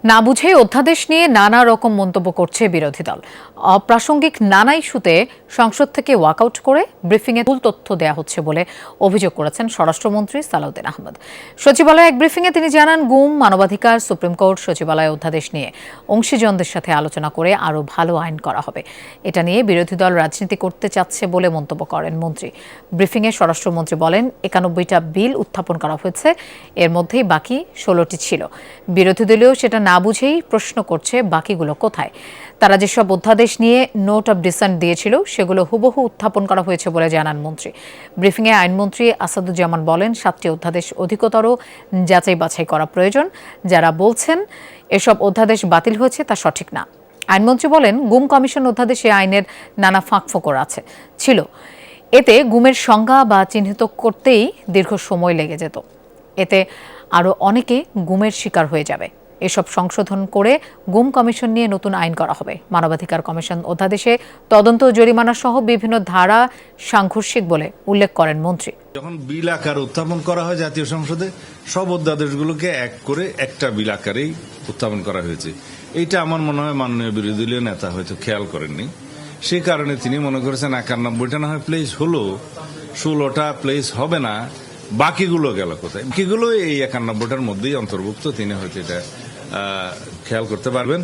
না বুঝে অধ্যাদেশ নিয়ে নানা রকম মন্তব্য করছে বিরোধী দল। অপ্রাসঙ্গিক নানা ইস্যুতে সংসদ থেকে ওয়াকআউট করে ব্রিফিংয়ে ভুল তথ্য দেওয়া হচ্ছে বলে অভিযোগ করেছেন স্বরাষ্ট্রমন্ত্রী সালাউদ্দিন আহমেদ। সচিবালয়ে এক ব্রিফিংয়ে তিনি জানান, গুম, মানবাধিকার, সুপ্রিম কোর্ট, সচিবালয় অধ্যাদেশ নিয়ে অংশীজনদের সাথে আলোচনা করে আরও ভালো আইন করা হবে। এটা নিয়ে বিরোধী দল রাজনীতি করতে চাচ্ছে বলে মন্তব্য করেন মন্ত্রী। ব্রিফিংয়ে স্বরাষ্ট্রমন্ত্রী বলেন, ৯১টা বিল উত্থাপন করা হয়েছে, এর মধ্যেই বাকি ১৬টি ছিল। বিরোধী দলীয় সেটা না বুঝেই প্রশ্ন করছে বাকিগুলো কোথায়। তারা যেসব অধ্যাদেশ নিয়ে নোট অব ডিসেন্ট দিয়েছিল সেগুলো হুবহু উত্থাপন করা হয়েছে বলে জানান মন্ত্রী। ব্রিফিংয়ে আইনমন্ত্রী আসাদুজ্জামান বলেন, ৭টি অধ্যাদেশ অধিকতর যাচাই বাছাই করা প্রয়োজন। যারা বলছেন এসব অধ্যাদেশ বাতিল হয়েছে তা সঠিক না। আইনমন্ত্রী বলেন, গুম কমিশন অধ্যাদেশে আইনের নানা ফাঁকফোকর ছিল। এতে গুমের সংজ্ঞা বা চিহ্নিত করতেই দীর্ঘ সময় লেগে যেত। এতে আরও অনেকে গুমের শিকার হয়ে যাবে। এসব সংশোধন করে গুম কমিশন নিয়ে নতুন আইন করা হবে। মানবাধিকার কমিশন অধ্যাদেশে তদন্ত, জরিমানা সহ বিভিন্ন ধারা সাংঘর্ষিক বলে উল্লেখ করেন মন্ত্রী। যখন বিল আকার উত্থাপন করা হয় জাতীয় সংসদে, সব অধ্যাদেশগুলোকে এক করে একটা বিল আকারেই উত্থাপন করা হয়েছে। এইটা আমার মনে হয় মাননীয় বিরোধী দলীয় নেতা হয়তো খেয়াল করেননি। সেই কারণে তিনি মনে করেছেন ৯১টা না হয় প্লেস হলো, ১৬টা প্লেস হবে না, বাকিগুলো গেল কোথায়। বাকিগুলো এই ৯১টার মধ্যেই অন্তর্ভুক্ত। তিনি হয়তো এটা খেয়াল করতে পারবেন।